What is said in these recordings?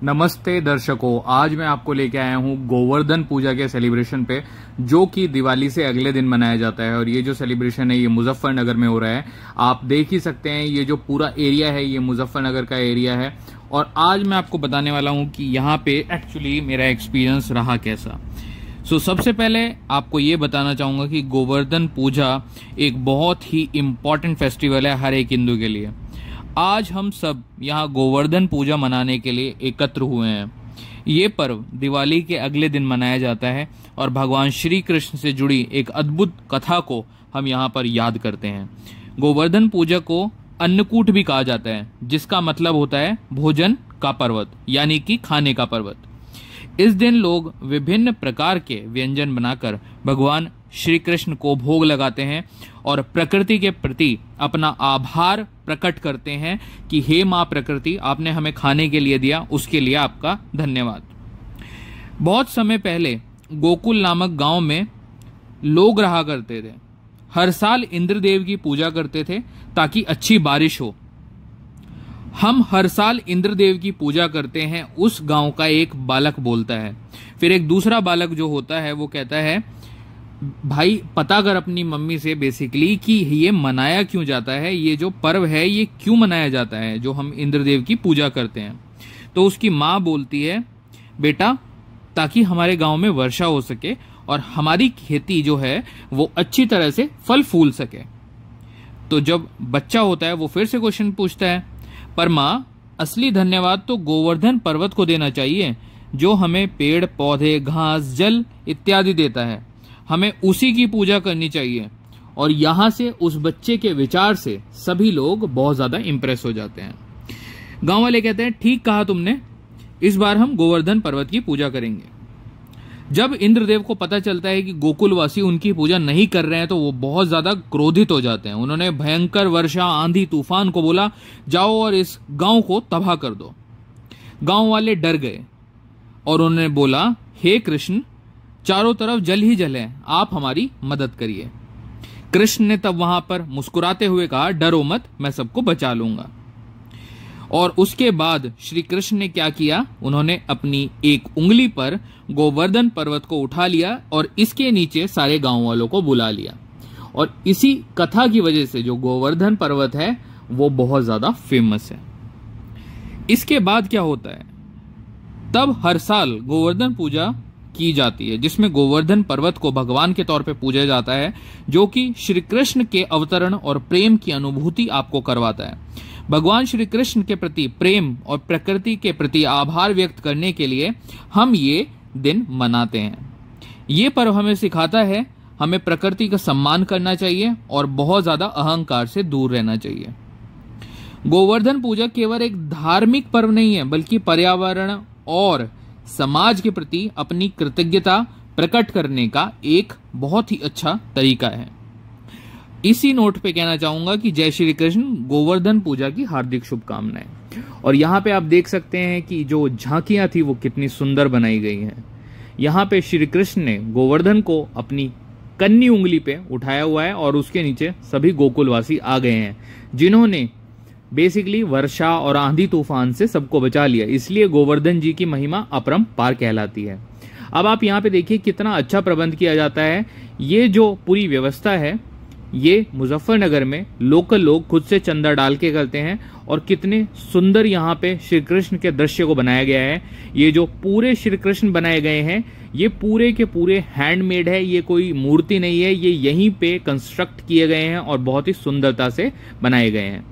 नमस्ते दर्शकों, आज मैं आपको लेके आया हूँ गोवर्धन पूजा के सेलिब्रेशन पे, जो कि दिवाली से अगले दिन मनाया जाता है। और ये जो सेलिब्रेशन है ये मुजफ्फरनगर में हो रहा है। आप देख ही सकते हैं ये जो पूरा एरिया है ये मुजफ्फरनगर का एरिया है। और आज मैं आपको बताने वाला हूँ कि यहाँ पे एक्चुअली मेरा एक्सपीरियंस रहा कैसा। सबसे पहले आपको ये बताना चाहूंगा कि गोवर्धन पूजा एक बहुत ही इम्पोर्टेंट फेस्टिवल है हर एक हिंदू के लिए। आज हम सब यहाँ गोवर्धन पूजा मनाने के लिए एकत्र हुए हैं। ये पर्व दिवाली के अगले दिन मनाया जाता है और भगवान श्री कृष्ण से जुड़ी एक अद्भुत कथा को हम यहाँ पर याद करते हैं। गोवर्धन पूजा को अन्नकूट भी कहा जाता है, जिसका मतलब होता है भोजन का पर्वत, यानी कि खाने का पर्वत। इस दिन लोग विभिन्न प्रकार के व्यंजन बनाकर भगवान श्री कृष्ण को भोग लगाते हैं और प्रकृति के प्रति अपना आभार प्रकट करते हैं कि हे माँ प्रकृति, आपने हमें खाने के लिए दिया, उसके लिए आपका धन्यवाद। बहुत समय पहले गोकुल नामक गांव में लोग रहा करते थे। हर साल इंद्रदेव की पूजा करते थे ताकि अच्छी बारिश हो। हम हर साल इंद्रदेव की पूजा करते हैं, उस गांव का एक बालक बोलता है। फिर एक दूसरा बालक जो होता है वो कहता है, भाई पता कर अपनी मम्मी से बेसिकली कि ये मनाया क्यों जाता है, ये जो पर्व है ये क्यों मनाया जाता है जो हम इंद्रदेव की पूजा करते हैं। तो उसकी माँ बोलती है, बेटा ताकि हमारे गांव में वर्षा हो सके और हमारी खेती जो है वो अच्छी तरह से फल फूल सके। तो जब बच्चा होता है वो फिर से क्वेश्चन पूछता है, पर माँ असली धन्यवाद तो गोवर्धन पर्वत को देना चाहिए, जो हमें पेड़ पौधे घास जल इत्यादि देता है। हमें उसी की पूजा करनी चाहिए। और यहां से उस बच्चे के विचार से सभी लोग बहुत ज्यादा इंप्रेस हो जाते हैं। गांव वाले कहते हैं, ठीक कहा तुमने, इस बार हम गोवर्धन पर्वत की पूजा करेंगे। जब इंद्रदेव को पता चलता है कि गोकुलवासी उनकी पूजा नहीं कर रहे हैं तो वो बहुत ज्यादा क्रोधित हो जाते हैं। उन्होंने भयंकर वर्षा आंधी तूफान को बोला, जाओ और इस गांव को तबाह कर दो। गांव वाले डर गए और उन्होंने बोला, हे कृष्ण, चारों तरफ जल ही जल है, आप हमारी मदद करिए। कृष्ण ने तब वहां पर मुस्कुराते हुए कहा, डरो मत, मैं सबको बचा लूंगा। और उसके बाद श्री कृष्ण ने क्या किया, उन्होंने अपनी एक उंगली पर गोवर्धन पर्वत को उठा लिया और इसके नीचे सारे गांव वालों को बुला लिया। और इसी कथा की वजह से जो गोवर्धन पर्वत है वो बहुत ज्यादा फेमस है। इसके बाद क्या होता है, तब हर साल गोवर्धन पूजा की जाती है, जिसमें गोवर्धन पर्वत को भगवान के तौर पे पूजा जाता है, जो कि श्री कृष्ण के अवतरण और प्रेम की अनुभूति आपको करवाता है। भगवान श्री कृष्ण के प्रति प्रेम और प्रकृति के प्रति आभार व्यक्त करने के लिए हम ये दिन मनाते हैं। ये पर्व हमें सिखाता है हमें प्रकृति का सम्मान करना चाहिए और बहुत ज्यादा अहंकार से दूर रहना चाहिए। गोवर्धन पूजा केवल एक धार्मिक पर्व नहीं है, बल्कि पर्यावरण और समाज के प्रति अपनी कृतज्ञता प्रकट करने का एक बहुत ही अच्छा तरीका है। इसी नोट पे कहना चाहूंगा कि जय श्री कृष्ण, गोवर्धन पूजा की हार्दिक शुभकामनाएं। और यहाँ पे आप देख सकते हैं कि जो झांकियां थी वो कितनी सुंदर बनाई गई हैं। यहाँ पे श्री कृष्ण ने गोवर्धन को अपनी कन्नी उंगली पे उठाया हुआ है और उसके नीचे सभी गोकुलवासी आ गए हैं, जिन्होंने बेसिकली वर्षा और आंधी तूफान से सबको बचा लिया। इसलिए गोवर्धन जी की महिमा अपरंपार कहलाती है। अब आप यहाँ पे देखिए कितना अच्छा प्रबंध किया जाता है। ये जो पूरी व्यवस्था है ये मुजफ्फरनगर में लोकल लोग खुद से चंदा डाल के करते हैं। और कितने सुंदर यहाँ पे श्री कृष्ण के दृश्य को बनाया गया है। ये जो पूरे श्री कृष्ण बनाए गए हैं ये पूरे के पूरे हैंडमेड है, ये कोई मूर्ति नहीं है, ये यहीं पे कंस्ट्रक्ट किए गए हैं और बहुत ही सुंदरता से बनाए गए हैं।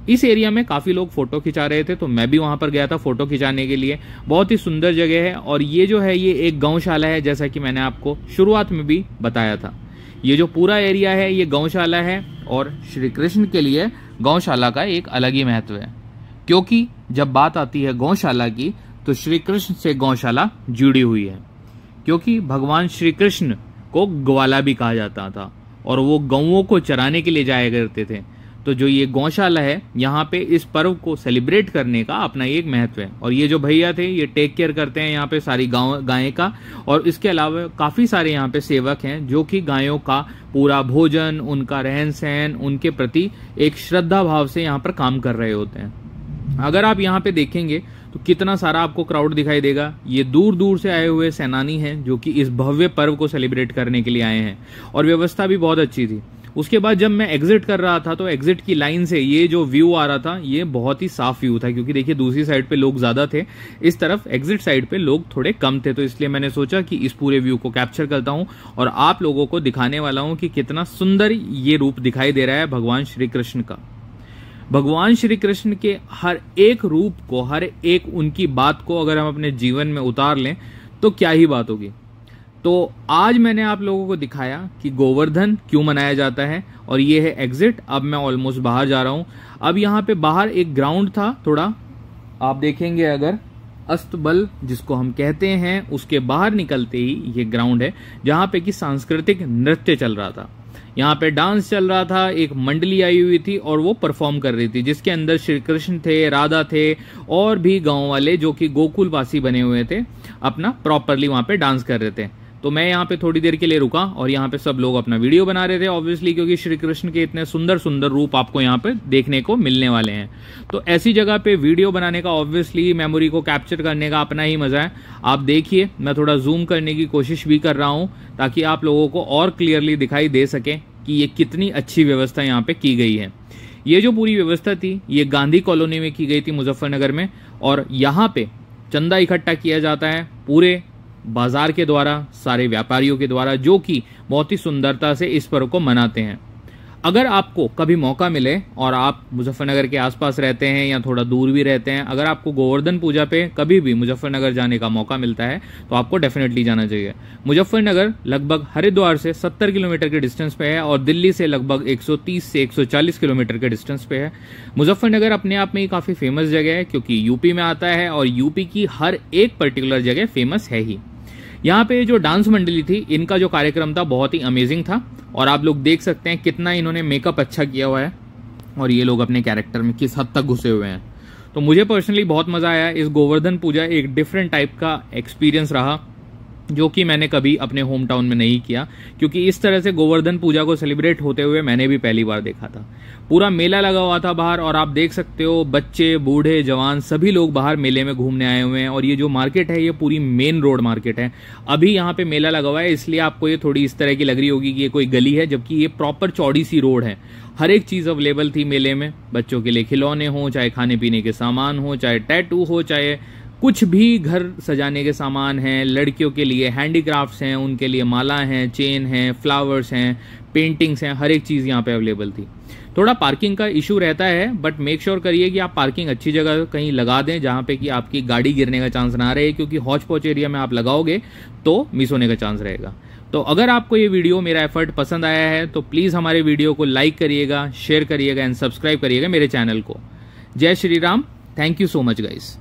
इस एरिया में काफी लोग फोटो खिंचा रहे थे, तो मैं भी वहां पर गया था फोटो खिंचाने के लिए। बहुत ही सुंदर जगह है। और ये जो है ये एक गौशाला है, जैसा कि मैंने आपको शुरुआत में भी बताया था। ये जो पूरा एरिया है ये गौशाला है और श्री कृष्ण के लिए गौशाला का एक अलग ही महत्व है, क्योंकि जब बात आती है गौशाला की तो श्री कृष्ण से गौशाला जुड़ी हुई है। क्योंकि भगवान श्री कृष्ण को ग्वाला भी कहा जाता था और वो गौओं को चराने के लिए जाया करते थे। तो जो ये गौशाला है यहाँ पे इस पर्व को सेलिब्रेट करने का अपना एक महत्व है। और ये जो भैया थे ये टेक केयर करते हैं यहाँ पे सारी गायें का। और इसके अलावा काफी सारे यहाँ पे सेवक हैं जो कि गायों का पूरा भोजन, उनका रहन सहन, उनके प्रति एक श्रद्धा भाव से यहाँ पर काम कर रहे होते हैं। अगर आप यहाँ पे देखेंगे तो कितना सारा आपको क्राउड दिखाई देगा। ये दूर दूर से आए हुए सेनानी हैं जो कि इस भव्य पर्व को सेलिब्रेट करने के लिए आए हैं, और व्यवस्था भी बहुत अच्छी थी। उसके बाद जब मैं एग्जिट कर रहा था तो एग्जिट की लाइन से ये जो व्यू आ रहा था ये बहुत ही साफ व्यू था, क्योंकि देखिए दूसरी साइड पे लोग ज्यादा थे, इस तरफ एग्जिट साइड पे लोग थोड़े कम थे। तो इसलिए मैंने सोचा कि इस पूरे व्यू को कैप्चर करता हूं और आप लोगों को दिखाने वाला हूं कि कितना सुंदर ये रूप दिखाई दे रहा है भगवान श्री कृष्ण का। भगवान श्री कृष्ण के हर एक रूप को, हर एक उनकी बात को अगर हम अपने जीवन में उतार लें तो क्या ही बात होगी। तो आज मैंने आप लोगों को दिखाया कि गोवर्धन क्यों मनाया जाता है, और ये है एग्जिट। अब मैं ऑलमोस्ट बाहर जा रहा हूं। अब यहाँ पे बाहर एक ग्राउंड था, थोड़ा आप देखेंगे अगर, अस्तबल जिसको हम कहते हैं, उसके बाहर निकलते ही ये ग्राउंड है जहां पे कि सांस्कृतिक नृत्य चल रहा था। यहाँ पे डांस चल रहा था, एक मंडली आई हुई थी और वो परफॉर्म कर रही थी, जिसके अंदर श्री कृष्ण थे, राधा थे और भी गांव वाले जो कि गोकुलवासी बने हुए थे, अपना प्रॉपरली वहां पे डांस कर रहे थे। तो मैं यहाँ पे थोड़ी देर के लिए रुका और यहाँ पे सब लोग अपना वीडियो बना रहे थे, ऑब्वियसली, क्योंकि श्री कृष्ण के इतने सुंदर सुंदर रूप आपको यहाँ पे देखने को मिलने वाले हैं। तो ऐसी जगह पे वीडियो बनाने का, ऑब्वियसली मेमोरी को कैप्चर करने का अपना ही मजा है। आप देखिए, मैं थोड़ा जूम करने की कोशिश भी कर रहा हूँ ताकि आप लोगों को और क्लियरली दिखाई दे सके कि ये कितनी अच्छी व्यवस्था यहाँ पे की गई है। ये जो पूरी व्यवस्था थी ये गांधी कॉलोनी में की गई थी मुजफ्फरनगर में, और यहाँ पे चंदा इकट्ठा किया जाता है पूरे बाजार के द्वारा, सारे व्यापारियों के द्वारा, जो कि बहुत ही सुंदरता से इस पर्व को मनाते हैं। अगर आपको कभी मौका मिले और आप मुजफ्फरनगर के आसपास रहते हैं या थोड़ा दूर भी रहते हैं, अगर आपको गोवर्धन पूजा पे कभी भी मुजफ्फरनगर जाने का मौका मिलता है तो आपको डेफिनेटली जाना चाहिए। मुजफ्फरनगर लगभग हरिद्वार से 70 किलोमीटर के डिस्टेंस पे है और दिल्ली से लगभग 130 से 140 किलोमीटर के डिस्टेंस पे है। मुजफ्फरनगर अपने आप में ही काफी फेमस जगह है क्योंकि यूपी में आता है और यूपी की हर एक पर्टिकुलर जगह फेमस है ही। यहाँ पे जो डांस मंडली थी, इनका जो कार्यक्रम था बहुत ही अमेजिंग था, और आप लोग देख सकते हैं कितना इन्होंने मेकअप अच्छा किया हुआ है और ये लोग अपने कैरेक्टर में किस हद तक घुसे हुए हैं। तो मुझे पर्सनली बहुत मजा आया। इस गोवर्धन पूजा एक डिफरेंट टाइप का एक्सपीरियंस रहा जो कि मैंने कभी अपने होम टाउन में नहीं किया, क्योंकि इस तरह से गोवर्धन पूजा को सेलिब्रेट होते हुए मैंने भी पहली बार देखा था। पूरा मेला लगा हुआ था बाहर और आप देख सकते हो बच्चे, बूढ़े, जवान सभी लोग बाहर मेले में घूमने आए हुए हैं। और ये जो मार्केट है ये पूरी मेन रोड मार्केट है। अभी यहाँ पे मेला लगा हुआ है इसलिए आपको ये थोड़ी इस तरह की लग रही होगी कि ये कोई गली है, जबकि ये प्रॉपर चौड़ी सी रोड है। हर एक चीज अवेलेबल थी मेले में, बच्चों के लिए खिलौने हो, चाहे खाने पीने के सामान हो, चाहे टैटू हो, चाहे कुछ भी घर सजाने के सामान हैं, लड़कियों के लिए हैंडीक्राफ्ट्स हैं, उनके लिए माला हैं, चेन हैं, फ्लावर्स हैं, पेंटिंग्स हैं, हर एक चीज़ यहाँ पे अवेलेबल थी। थोड़ा पार्किंग का इशू रहता है, बट मेक श्योर करिए कि आप पार्किंग अच्छी जगह कहीं लगा दें जहाँ पे कि आपकी गाड़ी गिरने का चांस ना रहे, क्योंकि हौच पौच एरिया में आप लगाओगे तो मिस होने का चांस रहेगा। तो अगर आपको ये वीडियो, मेरा एफर्ट पसंद आया है तो प्लीज़ हमारे वीडियो को लाइक करिएगा, शेयर करिएगा एंड सब्सक्राइब करिएगा मेरे चैनल को। जय Shri Ram. Thank you so much guys.